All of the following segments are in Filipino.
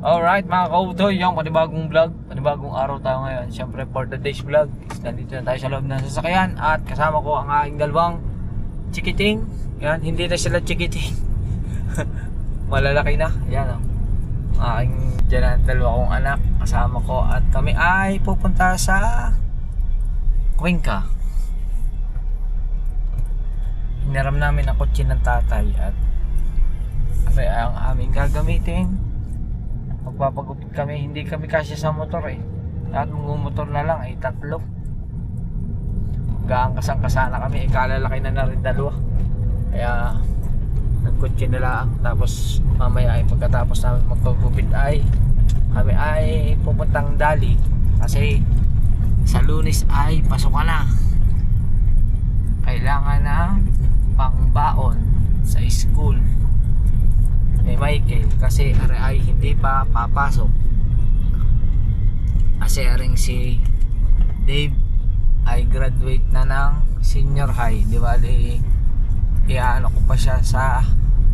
Alright mga kautoy, yung panibagong vlog, panibagong araw tayo ngayon. Siyempre for today's vlog, nandito na tayo sa loob ng sasakyan at kasama ko ang aking dalawang chikiting. Yan, hindi na sila chikiting. Malalaki na, yan o. Aking dyan ang dalawa kong anak, kasama ko at kami ay pupunta sa Cuenca. Hiniram namin ang kotse ng tatay at kami ang aming gagamitin. Magpapagupit kami, hindi kami kasya sa motor eh. At motor na lang ay tatlo. Gaang-kasang-kasana kami, ikalalaki na rin dalawa. Kaya nagkutsi na lang. Tapos mamaya ay pagkatapos namin magpagupit ay kami ay pupuntang Dali. Kasi sa Lunes ay pasok na. Kailangan na pangbaon sa school ni Michael kasi ay hindi pa papasok kasi aring si Dave ay graduate na ng senior high, di ba? Iaano ko pa siya sa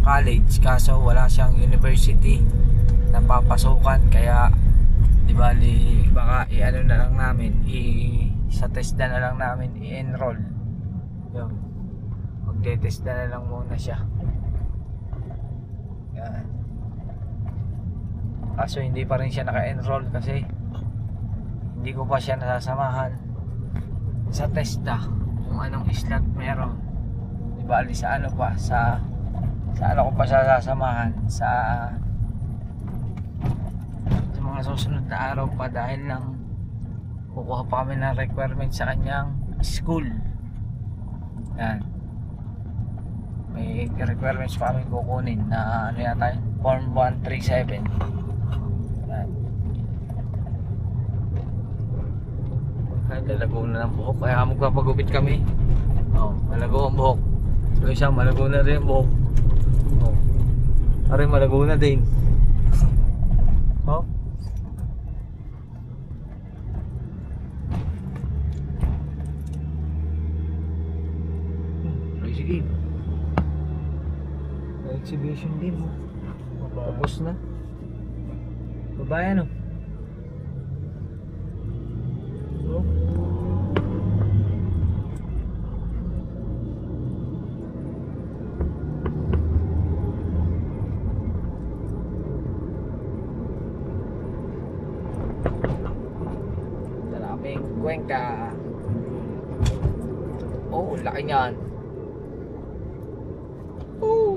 college kaso wala siyang university na papasukan kaya di ba baka iano na lang namin sa test na lang namin i-enroll yun, magte-test na lang muna siya. Yan. Kaso hindi pa rin siya naka-enroll kasi hindi ko pa siya nasasamahan sa testa kung anong slot meron. Di ba sa ano pa sa ano ko pa siya sasamahan sa mga susunod na araw pa dahil lang kukuha pa kami ng requirement sa kanyang school. Yan. May requirements pa kami kukunin na ano yata yun, Form 137. Yan. Ay, lalago na ng buhok kaya magpapagupit kami. Oh, malago ang buhok. So siya, malago na rin ang buhok. Oh. Aray, malago na din. Oh. Sige. Exhibition din mo. Tapos na. Babayan o. Oh. Maraming Cuenca. Oh, laki niyan. Oh.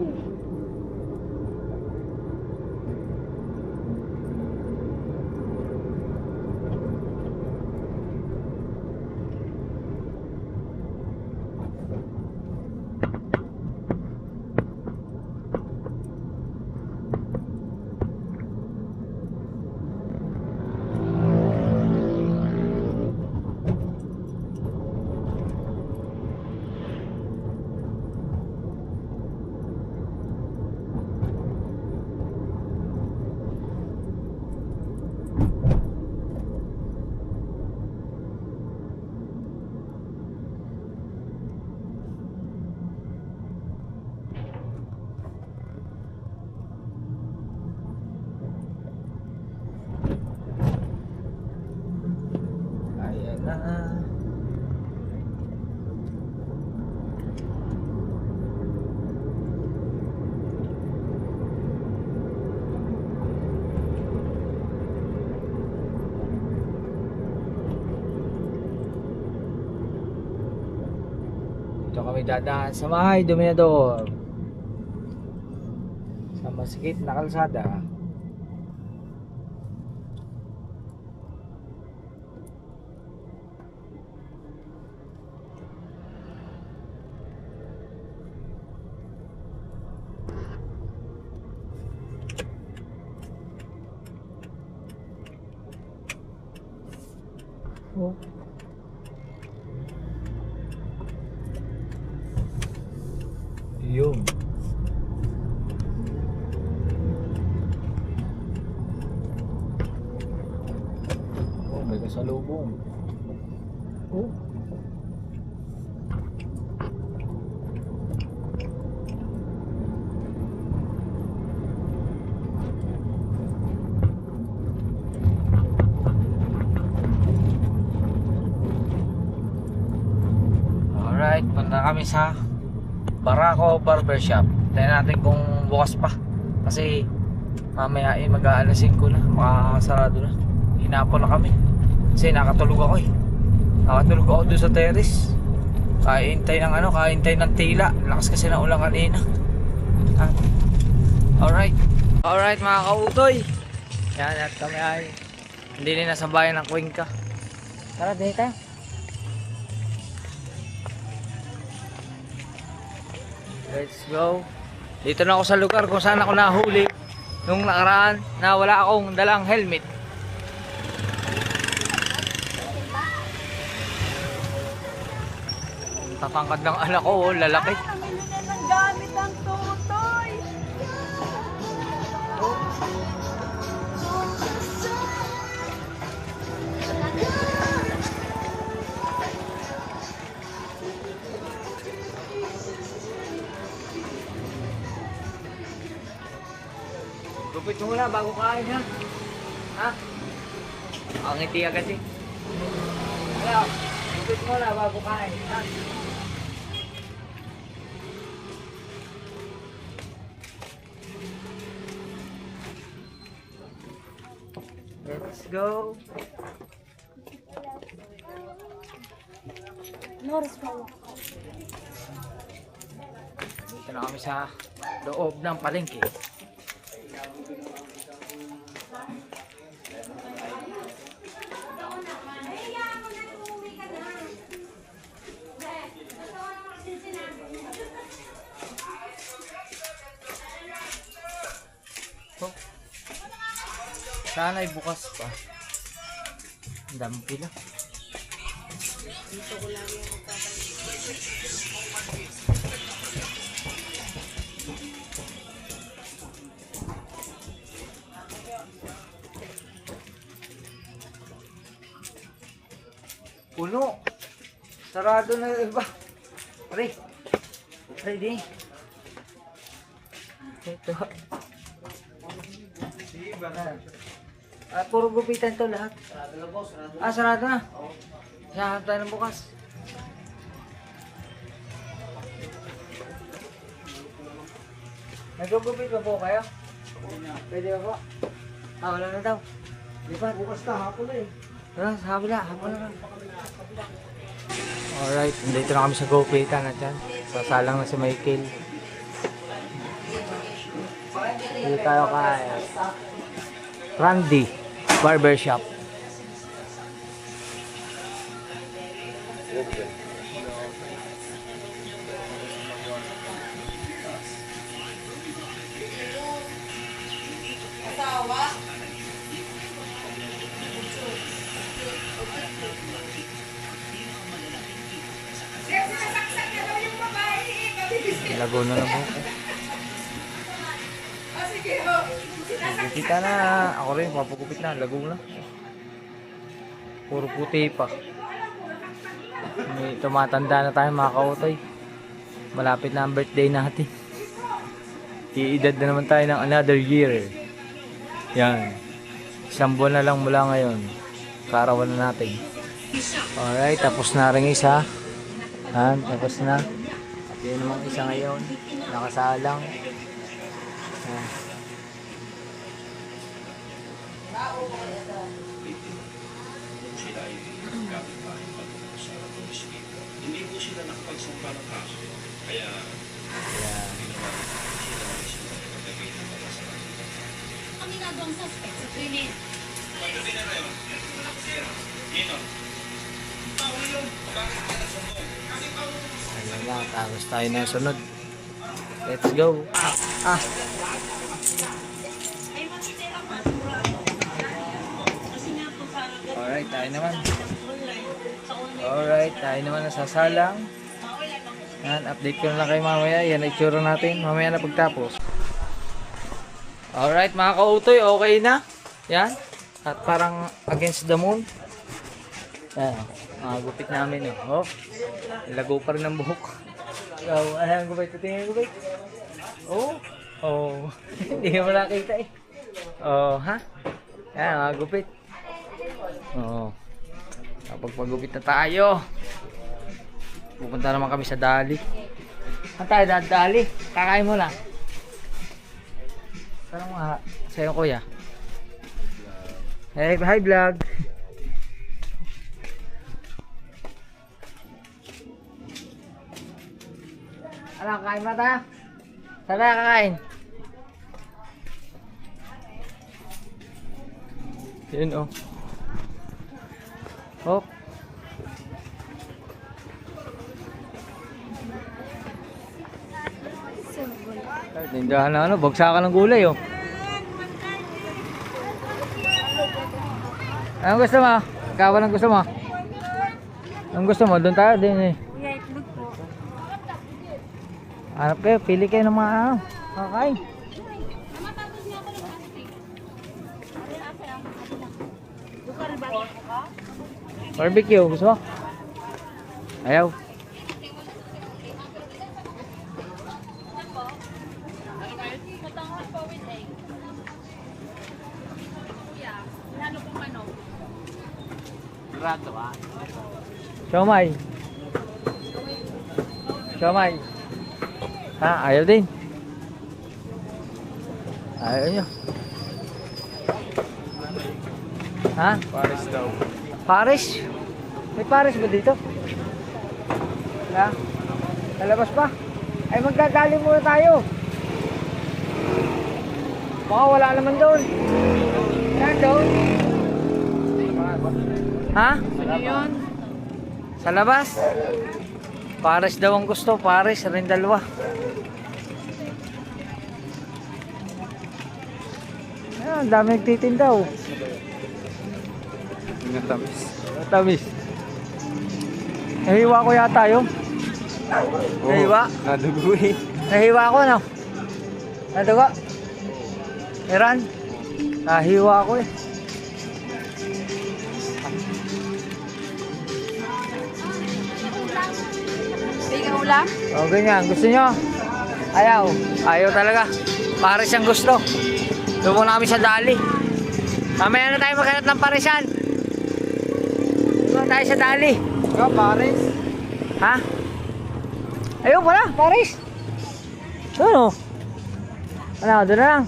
Dito kami dadaan sa may Dominador sa masikip na kalsada. Oh. Yun. Oh, may kasalubong. Oh. na kami sa Barako Barbershop. Tignan natin kung bukas pa. Kasi mamaya mag-aalas 5 na, makakasarado na. Hinapon na kami. Kasi nakatulog ako eh. Nakatulog ako doon sa terrace. Kaintay ng kaintay ng tila. Lakas kasi na ulang kanina. Alright. Alright mga kautoy. Yan at kami ay hindi rin nasa bayan ng Cuenca. Tara, dito tayo. Let's go. Dito na ako sa lugar kung saan ako nahuli nung nakaraan na wala akong dalang helmet. Tatangkad ng anak ko, lalaki. Ang gamit ng tutoy. Gupit mo muna bago kain ha. Ha? Ang ngiti agad eh. Wala. Gupit mo muna bago kain ha. Let's go. Norris pa. Dito na kami sa loob ng palengke. Sana ay bukas pa. Ang dami pila. Dito ko lang yung Puno. Sarado na yung iba. Pre. Ready? Ito. Puro gupitan to lahat. Sarado na po, sarado na. Sarado na. Sahanap tayo ng bukas. Nagugupit pa po kayo? Pwede ba po? Wala na daw. Di ba? Bukas na, hapon na eh. Wala, hapon na lang. Alright, dito na kami sa gupitan at yan. Sasalang na si Michael. Dito tayo kay Randy Barbershop. Laguna na po. Kita na. Ako rin, papagupit na. Laguna. Puro puti pa. May tumatanda na tayo mga kautoy. Malapit na ang birthday natin. Iidad na naman tayo ng another year. Yan. Isang buwan na lang mula ngayon. Kaarawan na natin. Alright, tapos na rin isa. Tapos na. At yun namang isa ngayon. Nakasalang. Hindi po sila nakapagsampa ng kaso. Kaya ang ginagawang suspect sa krimen. pwede din na yun. Nino? Tao yun. Bakit ka nasumbong? Kasi Ayun lang, tapos tayo na sunod. Let's go. Alright, tayo naman nasasalang. Yan, update ko na lang kayo mamaya. Yan, itsura natin mamaya na pagtapos. Alright mga kautoy, okay na. Yan, at parang against the moon. Yan, mga gupit namin. Oh, lago pa rin ang buhok. Oh, ayan, gupit, tingin gupit. Oh, hindi mo nakita eh. Oh, ha? Yan, mga gupit. Kapag pagupit na tayo. Pupunta naman kami sa Dali. Saan tayo Dali? Kakain mo lang. Parang mga sa'yo kuya. Hey, hi vlog. Ano, kain ba tayo? Saan tayo kakain? Yun oh. Hop. Tindahan na ano, bagsakan ng gulay oh. Anong gusto mo? Ikaw anong gusto mo? Anong gusto mo? Doon tayo din eh. Kuya, itlog po. Hanap kayo, pili kayo ng mga ano. Kakain. Barbecue, gusto mo? Ayaw. Siomay. Siomay. Ha, ayaw din. Ayaw nyo. Ha? Paris daw. Paris? May Paris ba dito? Ha? Lalabas pa? Ay magdadali muna tayo. Baka wala naman doon. Saan doon? Ha? Ano yun? Sa labas? Paris daw ang gusto. Paris, rin dalawa. Ayan, ang dami nagtitinda oh. Natamis. Tamis. Nahiwa ko yata yun. Nahiwa? Nadugo eh. Nahiwa ko no? Nadugo? Iran? Nahiwa ko eh. Bigang ulam? O ganyan, gusto nyo? Ayaw. Ayaw talaga. Paris ang gusto. Doon muna kami sa Dali. Mamaya na tayo maghanap ng parisan. Doon tayo sa Dali. Ikaw, Paris. Ha? Ayun pala, Paris. Doon o. Ano, doon na lang.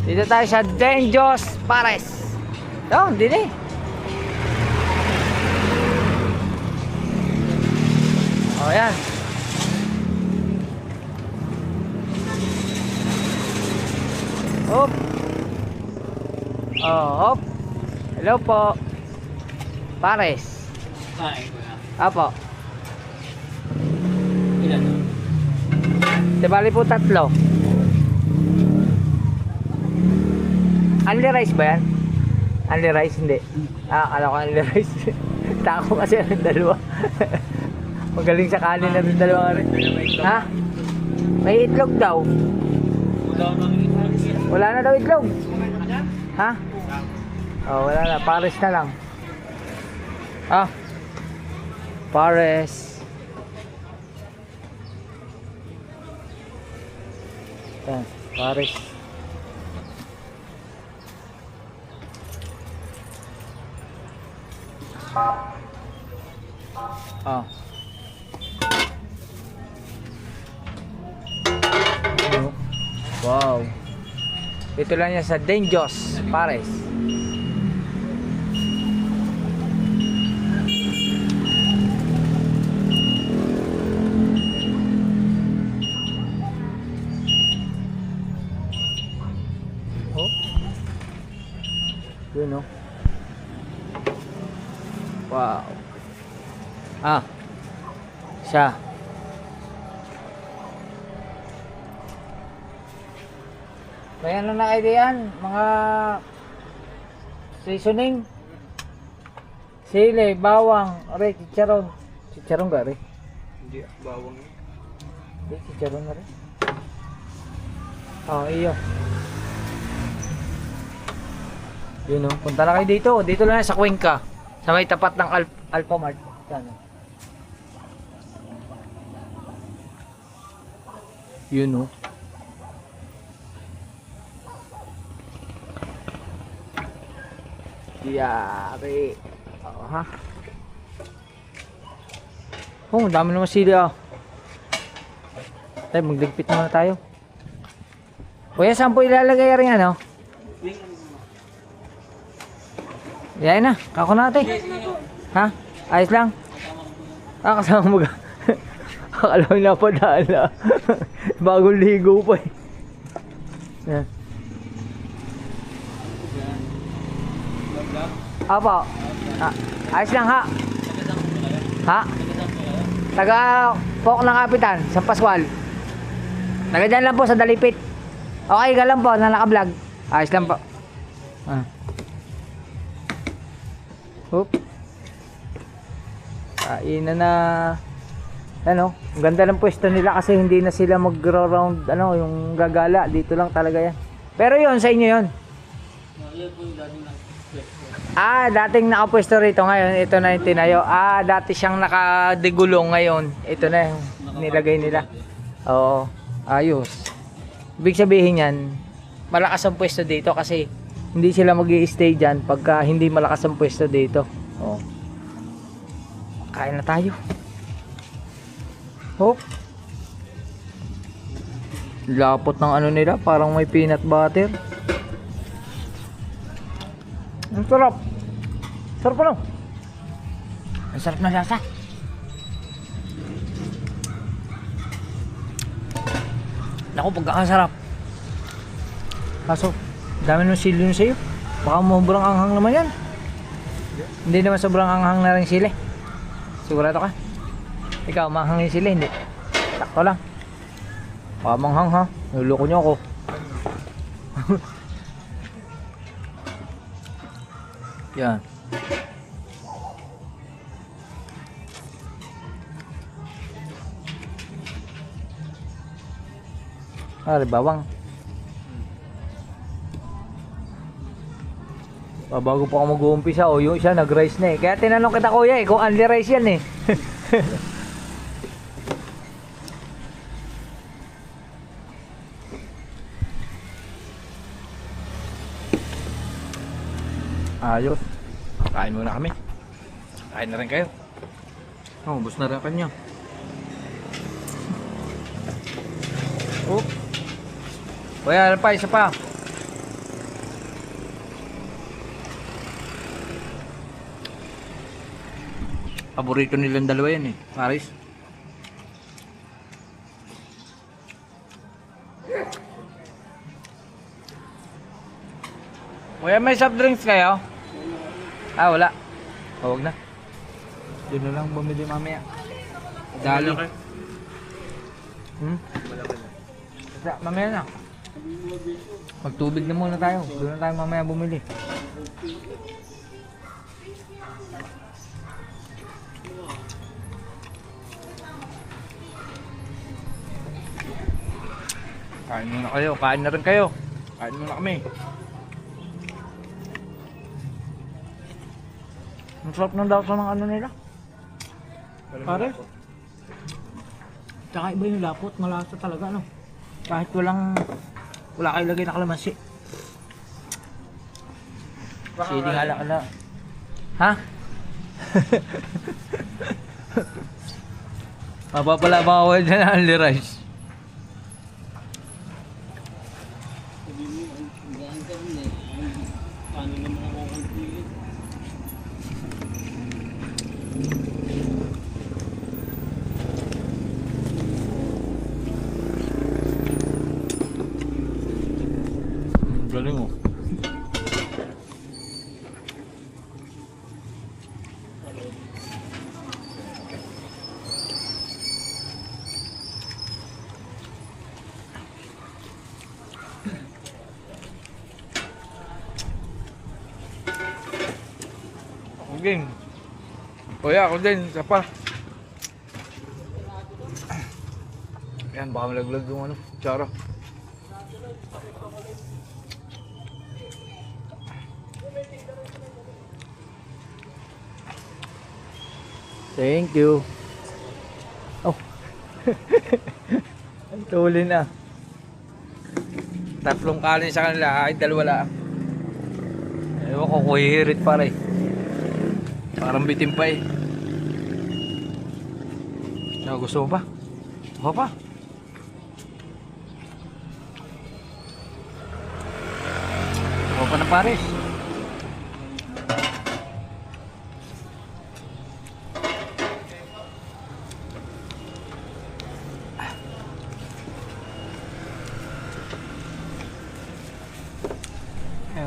Dito tayo sa Denjos, Paris. Doon, din eh. O yan. Hop. Oh, hop. Hello po. Pares. Apo. Ilan? Di bali po 3. Only rice ba yan? Only rice? Hindi. Alam ko only rice. Tako kasi ang dalawa. Magaling sa kanin na rin dalawa rin. Ha? May itlog daw. Wala na daw itlog. Ha? Oh, wala na. Pares na lang. Pares. Yan, Pares. Oh. Wow. Ito lang yan sa Denjos, Pares. Oh. Yun oh. Wow. Siya. May ano na kayo diyan, mga seasoning. Sili, bawang, chicharon. Chicharon ka rin? Hindi, bawang. Hindi, chicharon na rin. Iyo. Yun o, punta na kayo dito. Dito lang sa Cuenca. Sa may tapat ng Alphamart. Yan. Yun o. Yari. Ha? Oh, dami naman sili ah. Tayo, magligpit muna tayo. Kuya, saan po ilalagay rin ano? Yan na, kako natin. Ha? Ayos lang? Ah, kasama mo ka. Akala ko napadaan na. Bagong ligo pa eh. Yan. Apo. Ah, ayos lang ha. Ha? Taga Pok ng Kapitan, sa Pascual. Taga dyan lang po sa Dalipit. Okay ka lang po na naka-vlog. Ayos lang po. Ah. Oop. Kainan na. Ano, ang ganda ng pwesto nila kasi hindi na sila mag-round ano, yung gagala. Dito lang talaga yan. Pero yon sa inyo yon. Ah, dating nakapwesto rito ngayon. Ito na yung tinayo. Ah, dati siyang nakadigulong ngayon. Ito na yung nilagay nila. Oo, ayos. Ibig sabihin yan, malakas ang pwesto dito kasi hindi sila mag-i-stay dyan pagka hindi malakas ang pwesto dito. Oo. Kain na tayo. Hop. Lapot ng ano nila, parang may peanut butter. Ang sarap. Sarap ano? Ang sarap na lasa. Naku, pagkakasarap. Kaso, dami ng sili nyo sa'yo. Baka sobrang anghang naman yan. Hindi naman sobrang anghang na rin sili. Sigurado ka? Ikaw, manghang yung sili, hindi? Sakto lang. Baka manghang ha. Nuloko nyo ako. Yan. Bawang. Bago pa ako mag-uumpisa, yung isa nag-rice na eh. Kaya tinanong kita kuya kung only rice yan eh. Ayos. Kain muna kami. Kain na rin kayo. Oh, ubos na rin kanya. Oh. Kuya, ano pa? Isa pa. Paborito nilang dalawa yan eh. Paris. Kuya, may soft drinks kayo? Ah, wala. Huwag na. Doon na lang bumili mamaya. Dali. Mamaya na. Magtubig na muna tayo. Doon na tayo mamaya bumili. Kain muna kayo. Kain na rin kayo. Kain muna kami. Ang sarap ng lasa ng ano nila. Pare. Tsaka iba yung lapot. Malasa talaga no. Kahit wala kayo lagay na kalamansi. Sili nga lang ala. Ha? Mapapala mga wala dyan na only rice. Galing mo. Okay. Kuya, ako din. Isa pa. Yan, baka malaglag yung ano. Tsara. Thank you. Oh. Tuli na. Tatlong kanin sa kanila, ay dalawa lang. Ewan ko, kuhihirit pa rin. Parang bitin pa eh. Ano, gusto mo pa? Ako pa. Ako pa na pares.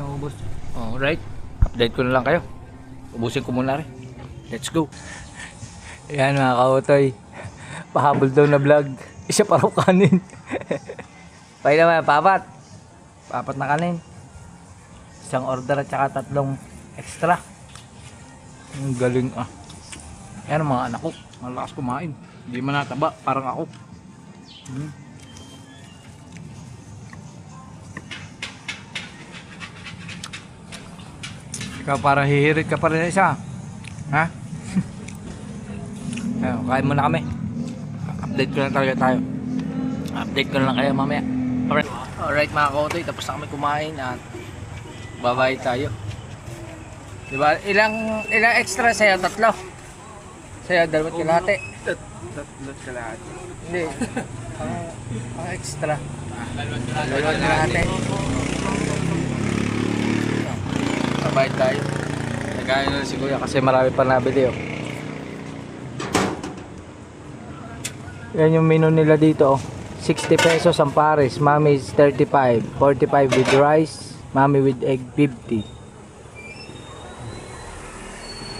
Ubus. Alright. Update ko na lang kayo. Ubusin ko muna rin. Let's go. Ayan mga kautoy. Pahabol daw na vlog. Isa pa raw kanin. Pay naman, papat. Papat na kanin. Isang order at saka 3 extra. Ang galing ah. Ayan mga anak ko. Malakas kumain. Hindi man nataba. Parang ako. Ikaw parang hihirit ka pa rin isa. Ha? Ayun, kain muna kami. Update ko lang talaga tayo. Update ko lang kayo mamaya. Alright mga kautoy, tapos na kami kumain at babayad tayo. Diba? Ilang extra sa'yo? 3? Sa'yo, 2 kalahati. 3 kalahati. Hindi. Ang extra. 2 kalahati. Babayad tayo. Nagkain na si kuya kasi marami pa nabili oh. Yan yung menu nila dito oh. 60 pesos ang pares, mami is 35, 45 with rice, mami with egg 50.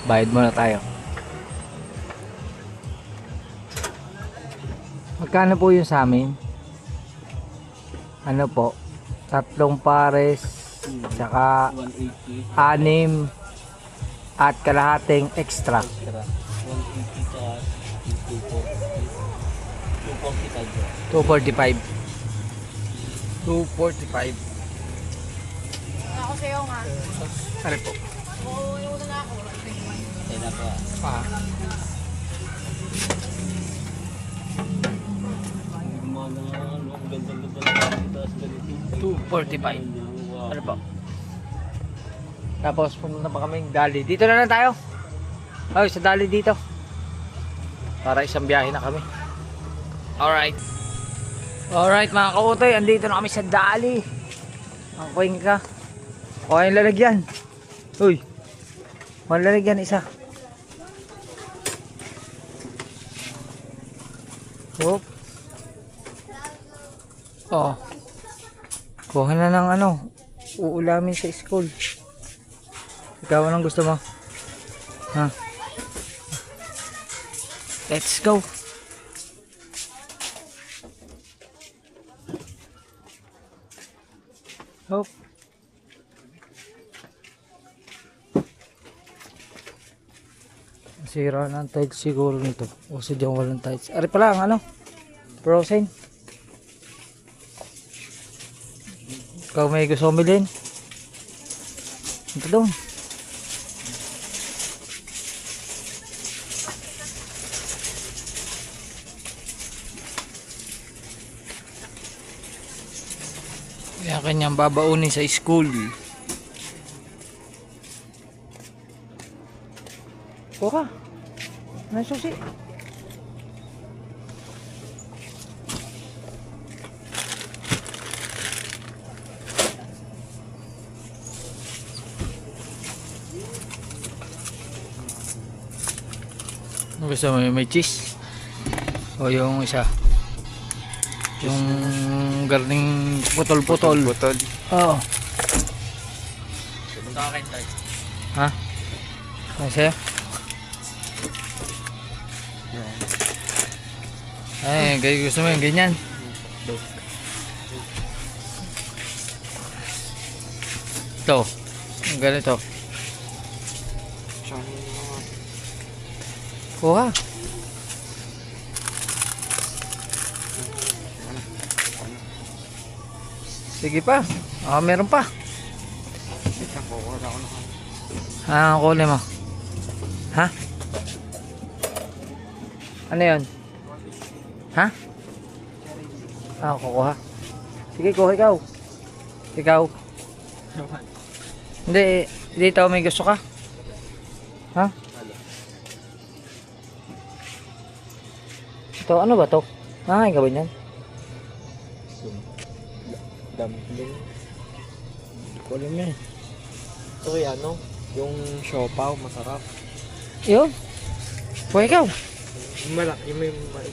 Bayad muna tayo. Magkano po yung sa amin? Ano po? 3 pares, saka 6 at kalahating extra. 245. 245. Ako sa'yo nga. Ano po? Oo, yung una na ako. Ah. $245. Ano po? Tapos pumunta pa kaming Dali. Dito na lang tayo. Ay, sa Dali dito. Para isang biyahe na kami. Alright. Alright mga kautoy, andito na kami sa Dali. Ang kuwing ka. O, yung lalagyan. Uy. Ang lalagyan isa. Hop. Oh. Kuha na ng ano. Uulamin sa school. Ikaw anong gusto mo? Ha? Let's go. Hop. Sira na ang tiles siguro nito. O sadyang walang tiles. Ari pala ang ano? Frozen. Ikaw may gusto umilin? Ito doon. Kaya kanyang babaunin sa school. Kuha. Ano susi? Ano gusto mo? May cheese? O yung isa? Yung garning putol-putol. Botol. Oo. Ha? Ano sa'yo? Ay, kaya gusto mo yung ganyan. Ito. Yung ganito. Kuha. Sige pa. Meron pa. Ang kulay mo. Ha? Ano yun? Ha? Kukuha. Sige, kuha ikaw. Ikaw. Hindi, dito may gusto ka? Ha? Ito, ano ba to? Nakakain ka ba niyan? Dumpling. Hindi ko alam yan. Ito kay ano, yung siopaw, masarap. Yun. Kuha ikaw. Yung malaki, yung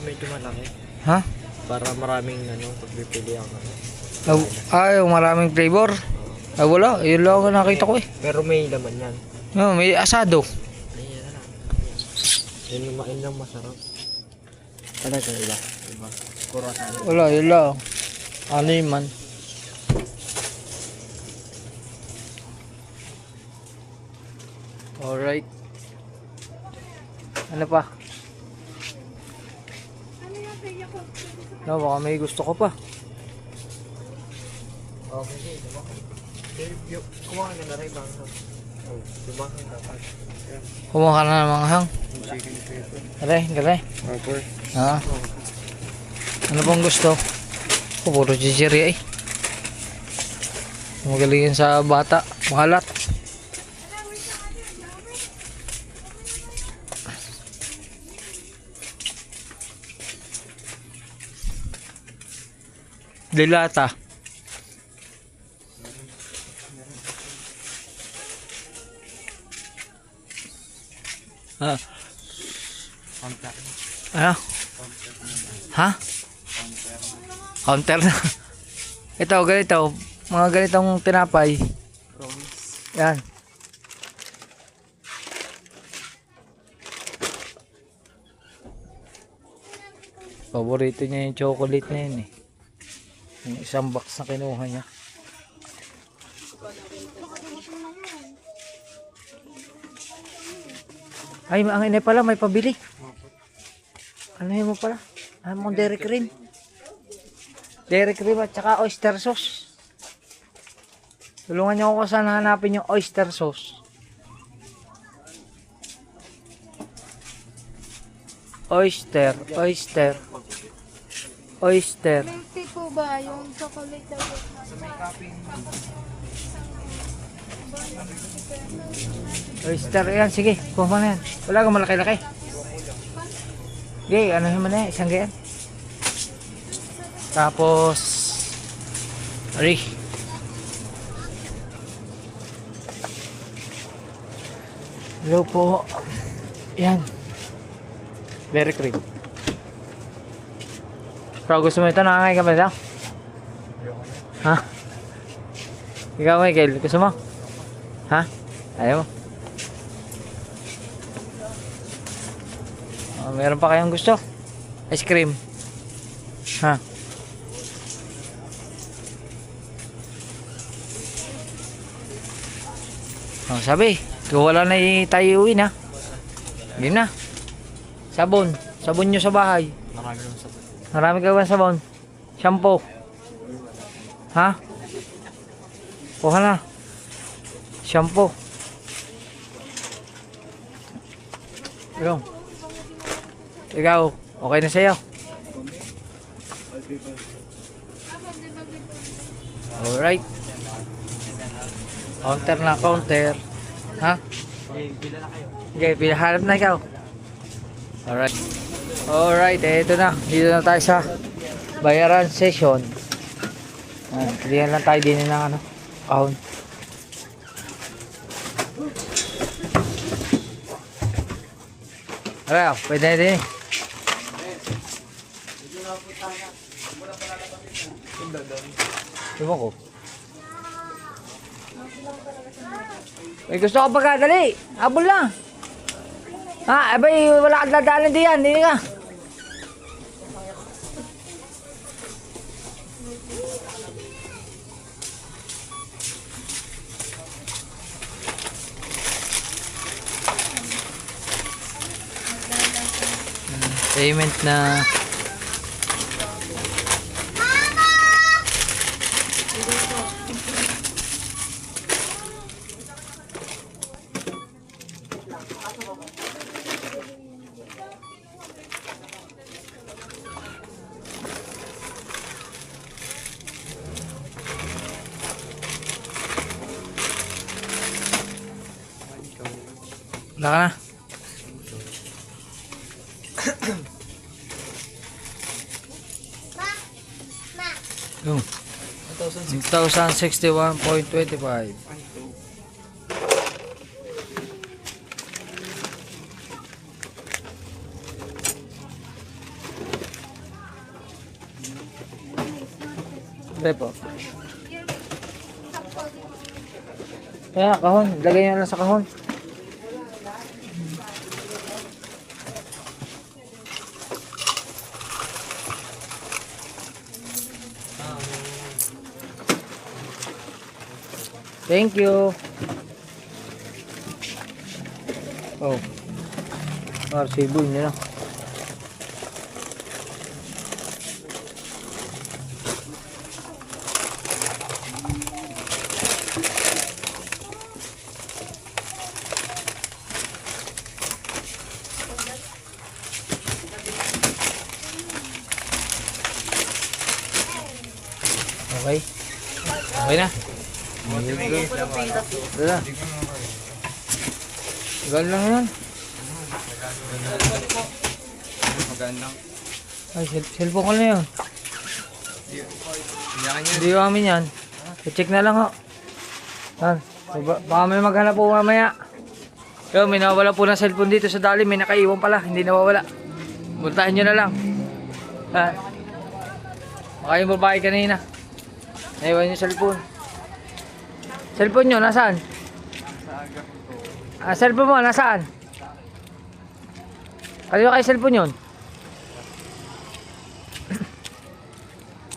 medyo malaki. Ha? Para maraming ano, pagpipili ang ano. Yung maraming flavor. Ay, wala. Yun lang ang nakita ko eh. Pero may laman yan. No, may asado. Ayan na lang. Yun lang masarap. Talaga iba. Iba. Puro asado. Wala, yun lang. Ano yun man? Alright. Ano pa? No, baka may gusto ko pa. Okay, diba? Kumain ka na rin bang? Oh, diba? Dapat. Kumuha ka na ng mga hang. Chicken pepper. Gare. Pepper. Ha? Ano bang gusto? Puro jijiri eh. Magaling yan sa bata. Mahalat. Dilata. Ah. Ano? Ha? Counter na. Ito, ganito. Mga ganitong tinapay. Yan. Paborito niya yung chocolate na yun eh. Yung isang box na kinuha niya. Ay, ang ina pala, may pabili. Ano yun mo pala? Ano mong dairy cream? Dairy cream at saka oyster sauce. Tulungan niyo ako saan hanapin yung oyster sauce. Oyster. Milky po ba yung chocolate daw? Oyster, yan, sige. Kuha mo na yan. Wala kang malaki-laki. Okay, ano naman na yan? Isang ganyan. Tapos, ari. Hello po. Yan. Dairy cream. Pero gusto mo ito, nakakain ka ba ito? Ha? Ikaw, Michael, gusto mo? Ha? Ayaw mo? Meron pa kayong gusto? Ice cream? Ha? Sabi, kung wala na tayo uwi na. Yun na. Sabon. Sabon nyo sa bahay. Marami lang sabon. Marami ka ba sabon? Shampoo. Ha? Kuha na. Shampoo. Yung. Ikaw, okay na sa'yo? Alright. Counter na counter. Ha? Okay, pinahanap na ikaw. Alright. Alright, ito na. Dito na tayo sa bayaran session. Pilihan lang tayo din ng ano, account. Alright, pwede na din. Ewan ko. May gusto ka pa ka, dali. Habol lang. Ha, abay, wala kang dadaanan diyan. Hindi ka. Payment na. Wala ka na. Yung 1,061.25. Po. Kaya kahon, lagay nyo lang sa kahon. Thank you. Oh. Arsibo niya na. Okay. Okay na. Wala. Gan lang yan. Magandang. Ay, cellphone ko na yun. Hindi amin yan. I-check na lang ho. Yan. Baka may maghanap po mamaya. Yo, may nawawala po ng cellphone dito sa dali. May nakaiwan pala. Hindi nawawala. Puntahan nyo na lang. Yan. Baka yung babae kanina. Naiwan yung cellphone. Cellphone nyo, nasaan? Cellphone mo, nasaan? Kanino kayo cellphone yun?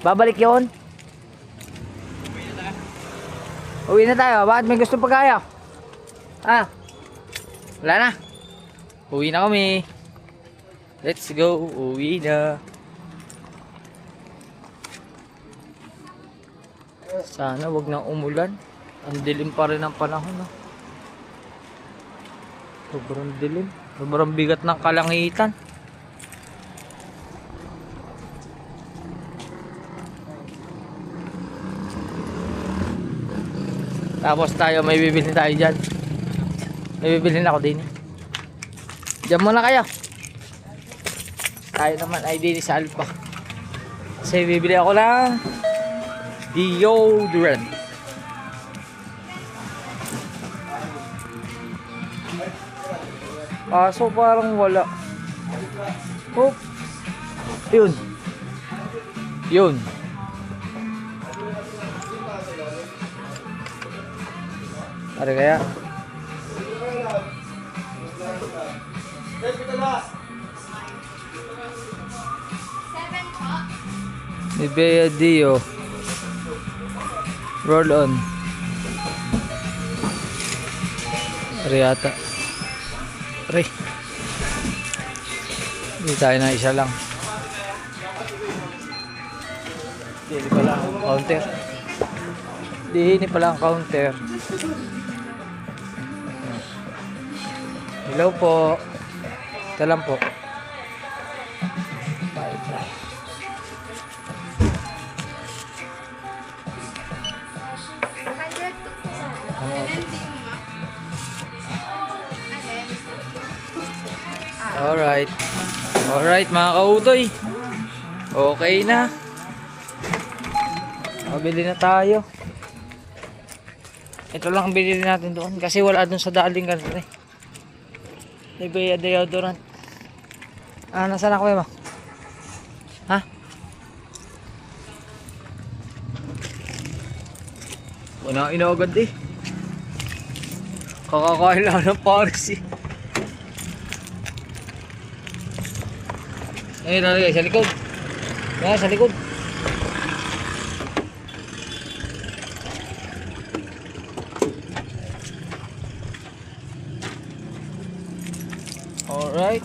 Babalik yun? Uwi na tayo. Bakit may gusto pagkaya? Wala na. Uwi na kami. Let's go. Uwi na. Sana wag na umulan. Ang dilim pa rin ang panahon. Sobrang dilim. Sobrang bigat ng kalangitan. Tapos tayo, may bibili tayo dyan. May bibili na ako din. Diyan muna kayo. Tayo naman ay din sa Alpha. Kasi bibili ako ng deodorant. So parang wala. Oh. Yun. Yun. Ano kaya? Nivea Dio. Roll on. Riata. Re. Hindi tayo na isa lang. Hindi pala ang counter. Hindi pala ang counter. Hello po. Ito lang po. Bye bye. Alright. Alright mga kautoy. Okay na. Mabili na tayo. Ito lang ang bilhin natin doon. Kasi wala doon sa daling ganun eh. Nivea deodorant. Nasaan ako ba? Ha? Wala inagad eh. Kakakain lang ng Paris eh. Ayun nalagay sa likod. Yan sa likod. Alright.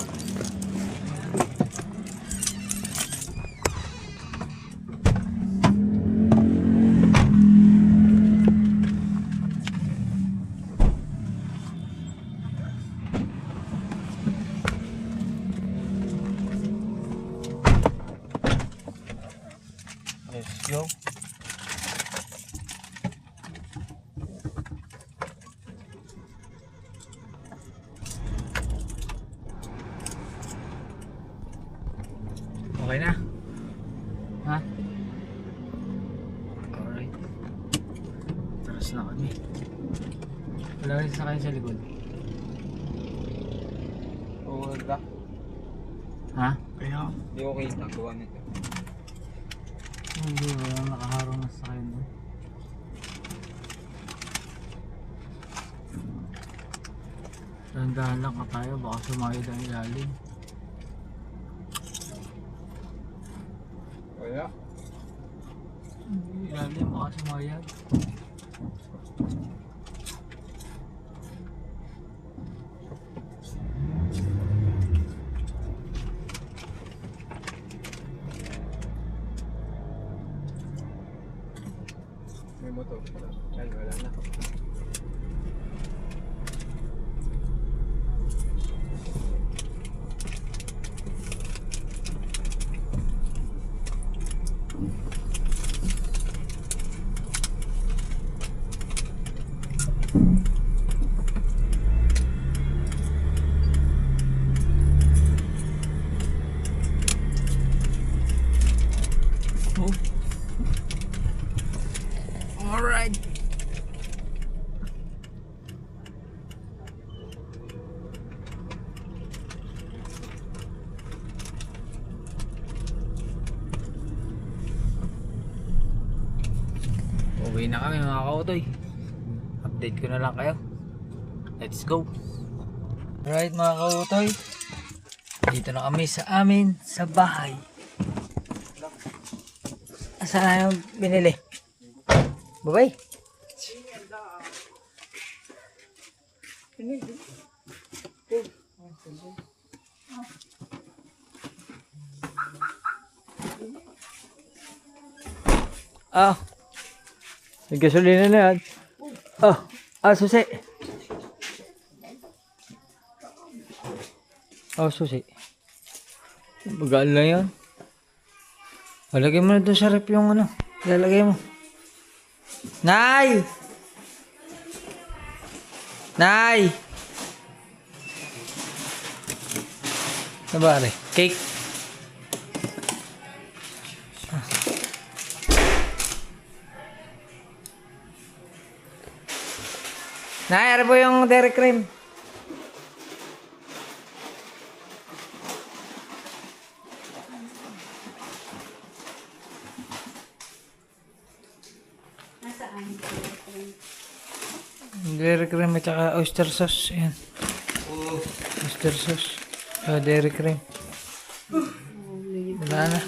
Let's go. Okay na? Ha? Labas na kami. Wala rin sa kayo sa likod. Oo, wala. Ha? Kaya, hindi ko kita. Gawa nito. Hindi, walang nakaharong na sa kayo doon. Dahan-dahan lang ka tayo, baka sumayod ang ilalim. Kaya, Ilalim, baka sumayad. may motor. Ay, wala na. Oh. Alright. Uwi na kami mga kautoy. Update ko na lang kayo. Let's go. Alright mga kautoy. Dito na kami sa amin sa bahay. Saan na yung binili? Babay. Ah. May gasolina na yan. Susi. Susi. Magaan lang yan. Lagay mo na doon sa rep yung ano. Ilalagay mo. Nay! Nay! Ano ba rin? Cake. Nay, ano po yung dairy cream? Dairy cream at saka oyster sauce. Ayan. Oyster sauce. Dairy cream. Wala na.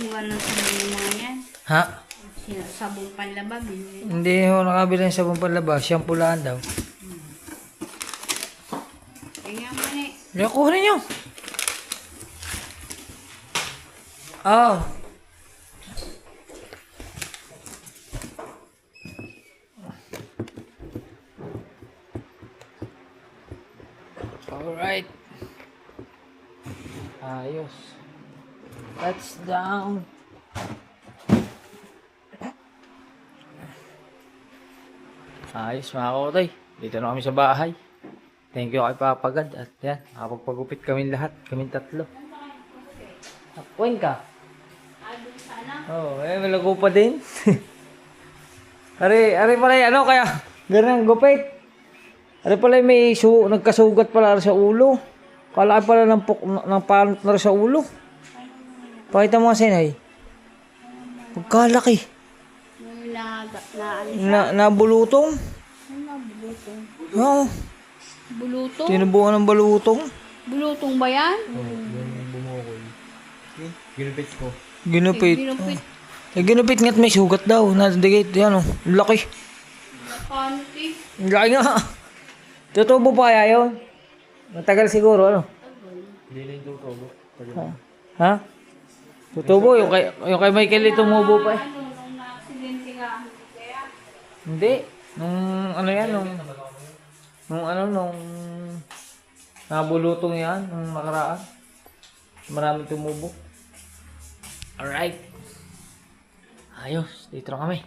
Wala sa mga yan. Ha? Sabong panlaba, binili. Hindi ho nakabili ng sabong panlaba. Shampoo lang daw. Kaya mo na Kaya kuhanin nyo. Oh. Alright. Ayos. That's down. Ayos mga kautoy. Dito na kami sa bahay. Thank you kay Papagad. At yan, nakapagpagupit kami lahat. Kaming tatlo. Nakuin ka? Oo, malago pa din. Ari pala ano kaya? Ganang gupit. Ari pala may nagkasugat pala sa ulo. Kalaki pala ng panot na sa ulo. Pakita mo kasi Nay. Pagkalaki. Nabulutong. Bulutong. Oo. Bulutong? Tinubuan ng balutong. Bulutong ba yan? bumukol. Ginupit ko. Ginupit. Ginupit. Ginupit nga't may sugat daw. Nadigate. Yan o. Laki. Kanti. Laki nga. Tutubo pa kaya yun? Matagal siguro ano? Hindi na yung tutubo. Ha? Tutubo. Yung kay Michael tumubo pa eh. Nung na-aksidente nga. Kaya? Hindi. Nung ano yan, nung nabulutong yan, nung nakaraan. Maraming tumubo. Alright. Ayos, dito na kami.